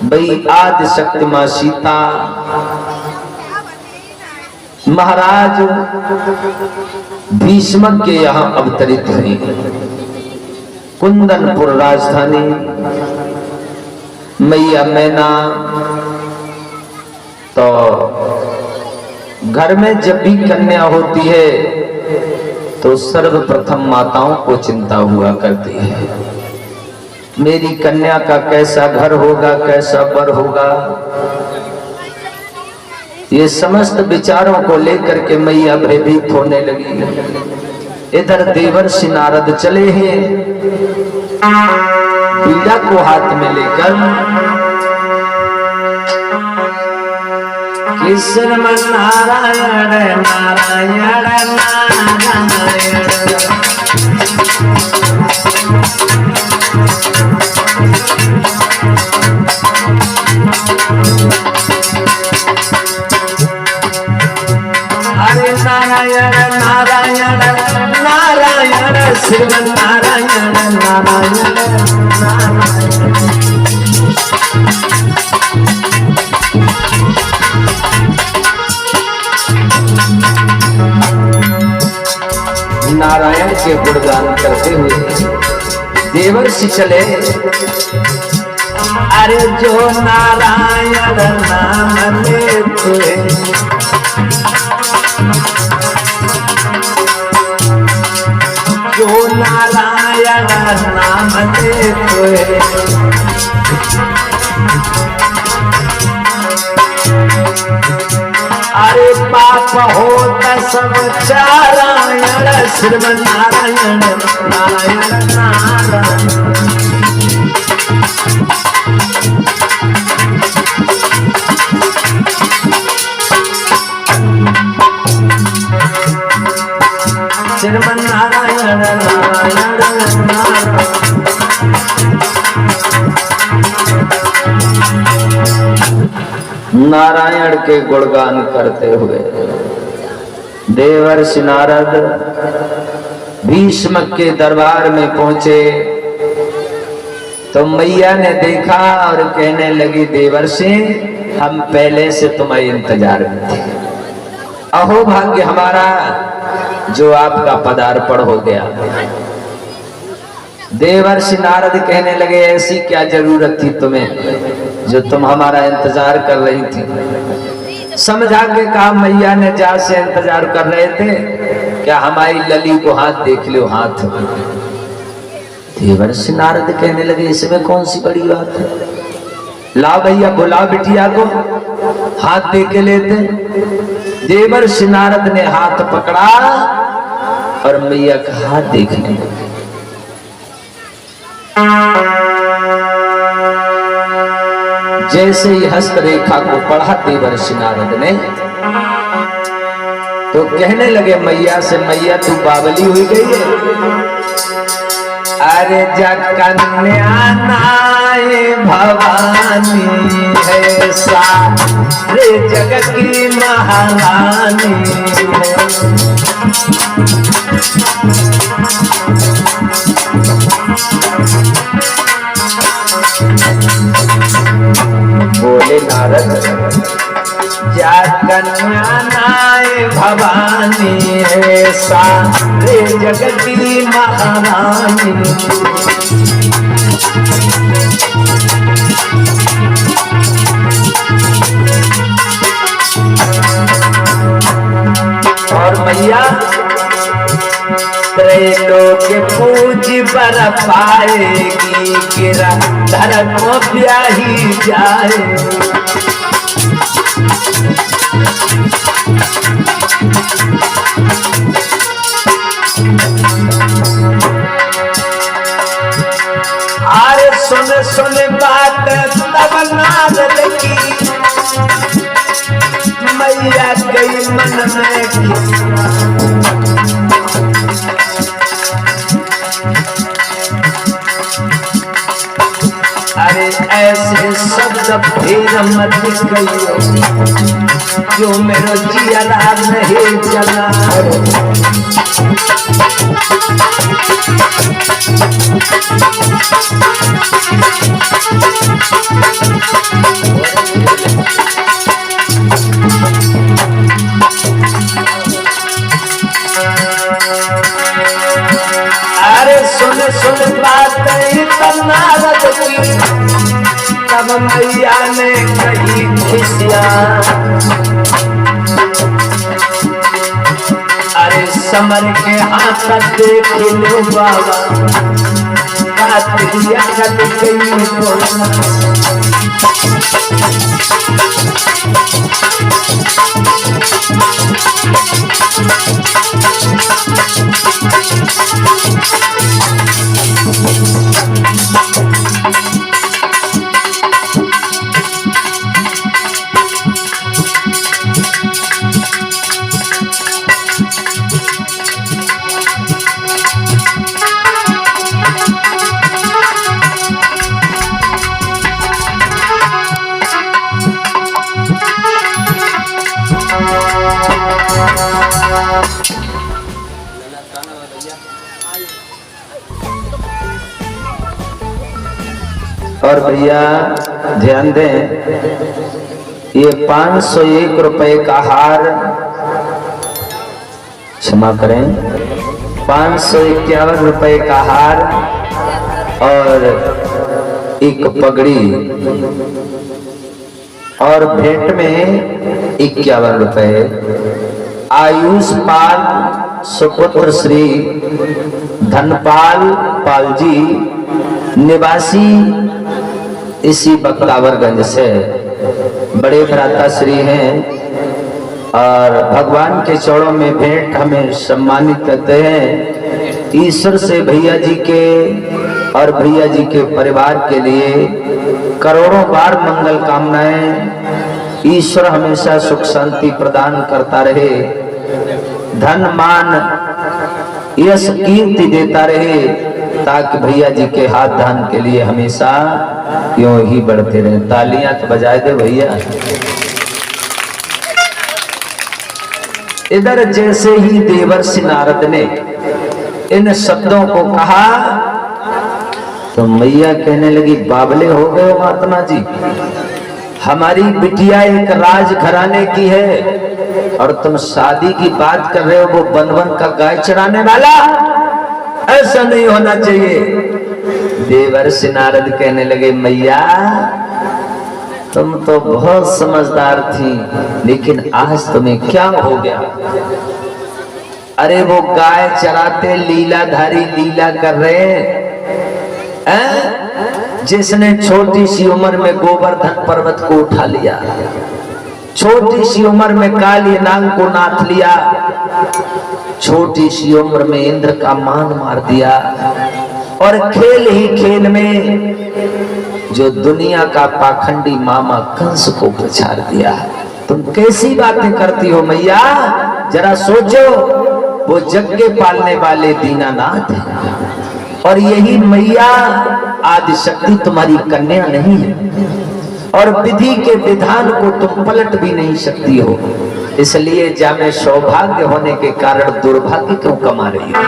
भाई आदि शक्ति मां सीता महाराज भीष्म के यहाँ अवतरित हुई। कुंदनपुर राजधानी मैया मैना। तो घर में जब भी कन्या होती है तो सर्वप्रथम माताओं को चिंता हुआ करती है, मेरी कन्या का कैसा घर होगा, कैसा वर होगा। ये समस्त विचारों को लेकर के मैया भयभीत होने लगी। इधर देवर्षि नारद चले हैं बीड़ा को हाथ में लेकर। श्रीमन नारायण नारायण नारायण। हरे नारायण नारायण नारायण श्रीमन नारायण नारायण नारायण। नारायण के गुणगान करते हुए देवर्षि चले। अरे जो नारायण नाम लेते, जो नारायण नाम लेते, अरे पाप होता सब चारायण श्रीमन नारायण नारायण नारायण। श्रीमन नारायण नारायण नारायण। नारायण के गुणगान करते हुए देवर्षि नारद भीष्म के दरबार में पहुंचे तो मैया ने देखा और कहने लगी, देवर्षि हम पहले से तुम्हारे इंतजार में थे। अहो भाग्य हमारा जो आपका पदार्पण हो गया। देवर्षि नारद कहने लगे, ऐसी क्या जरूरत थी तुम्हें जो तुम हमारा इंतजार कर रही थी। समझा के कहा, मैया ने जा से इंतजार कर रहे थे, क्या हमारी लली को हाथ देख लो हाथ। देवर्षि नारद कहने लगे, इसमें कौन सी बड़ी बात है, ला भैया बुला बिटिया को हाथ दे के लेते। देवर्षि नारद ने हाथ पकड़ा और मैया का हाथ देखने लगे। जैसे ही हस्तरेखा को पढ़ा देवर्षि नारद ने तो कहने लगे मैया से, मैया तू बावली हुई गई है। अरे कन्या नाय भवानी है, सारे जगत की महारानी है। बोले नारद, जा कन्या नाय भवानी है, सारे जगत की महारानी। और मैया त्रैलोक पूज बर पाएगी, गिरा धर्म ब्याही जाए। अरे सुन सुन बात तब नारद की, मैया गई मन में। अरे ऐसे शब्द फिर मत कहियो जो मेरा जिया नहीं चला। तब मैया ने कही खिसिया, अरे समर के हाथ देख लो बाबा, कातिया कट गई बोलना। और भैया ध्यान दें, ये 501 रुपए का हार, क्षमा करें, 551 रुपए का हार और एक पगड़ी और भेंट में 51 रुपए आयुष पाल सुपुत्र श्री धनपाल पाल जी निवासी इसी बख्तावरगंज से बड़े भ्राता श्री हैं और भगवान के चरणों में भेंट हमें सम्मानित करते हैं। ईश्वर से भैया जी के और भैया जी के परिवार के लिए करोड़ों बार मंगल कामनाएं। ईश्वर हमेशा सुख शांति प्रदान करता रहे, धन मान यश कीर्ति देता रहे, ताकि भैया जी के हाथ दान के लिए हमेशा यूं ही बढ़ते रहे। तालियां तो बजाए दे भैया। इधर जैसे ही देवर्षि नारद ने इन शब्दों को कहा तो मैया कहने लगी, बाबले हो गए हो महात्मा जी, हमारी बिटिया एक राज घराने की है और तुम शादी की बात कर रहे हो, वो बन का गाय चराने वाला, ऐसा नहीं होना चाहिए। देवर्षि नारद कहने लगे, मैया तुम तो बहुत समझदार थी, लेकिन आज तुम्हें क्या हो गया? अरे वो गाय चराते लीलाधारी लीला कर रहे हैं, जिसने छोटी सी उम्र में गोवर्धन पर्वत को उठा लिया, छोटी सी उम्र में काली नाग को नाथ लिया, छोटी सी उम्र में इंद्र का मान मार दिया, और खेल ही खेल में जो दुनिया का पाखंडी मामा कंस को पछाड़ दिया। तुम कैसी बातें करती हो मैया, जरा सोचो, वो जग के पालने वाले दीनानाथ हैं और यही मैया आदिशक्ति तुम्हारी कन्या नहीं है और विधि के विधान को तुम पलट भी नहीं सकती हो। इसलिए जामे सौभाग्य होने के कारण दुर्भाग्य क्यों कमा रही हो?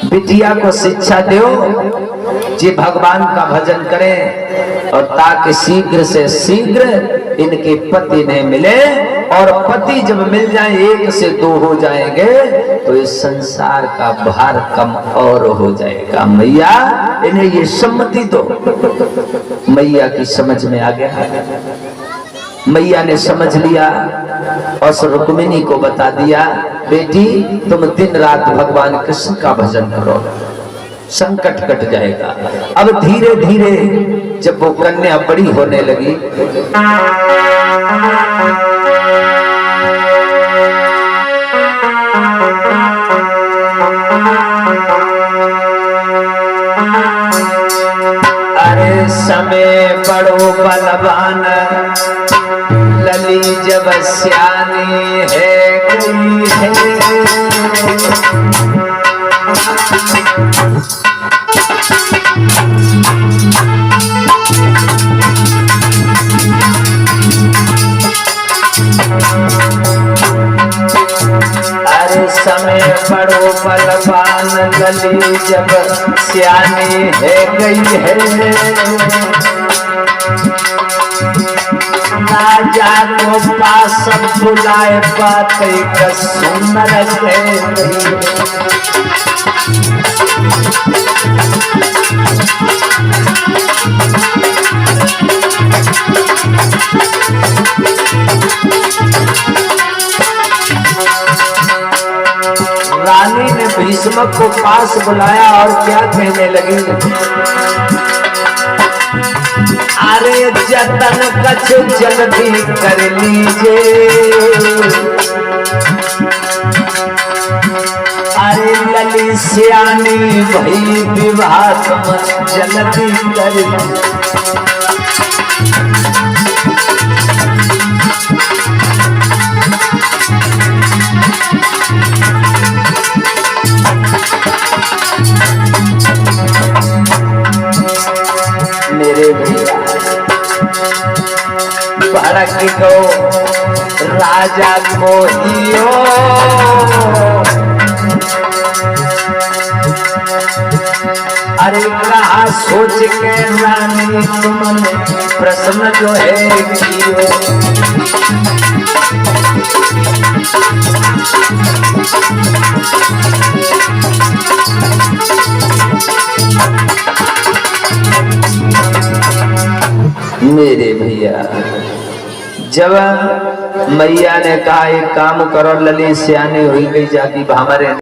बिटिया को शिक्षा दो जे भगवान का भजन करें और ताकि शीघ्र से शीघ्र इनके पति ने मिले, और पति जब मिल जाए, 1 से 2 हो जाएंगे तो इस संसार का भार कम और हो जाएगा। मैया इन्हें ये सम्मति दो। मैया की समझ में आ गया, मैया ने समझ लिया और रुक्मिणी को बता दिया, बेटी तुम दिन रात भगवान कृष्ण का भजन करो, संकट कट जाएगा। अब धीरे धीरे जब वो कन्या बड़ी होने लगी, अरे समय बड़ो बलवान लली जब सियानी है गई है, अरे समय बड़ो बलवान लली जब सियानी है गई है, राजा को पास बुलाए बात का सुंदर दीमक को पास बुलाया और क्या कहने लगी, अरे जतन कछ जल्दी कर लीजिए, अरे लली सियानी भई विवाह तुम जल्दी कर लीजिए। मेरे भैया भड़क को राजा को हियो, अरे कहा सोच के रानी तुमने प्रश्न जो है कियो, मेरे भैया जब मैया ने कहा एक काम करो, लली सियानी हुई गई जाती हमारे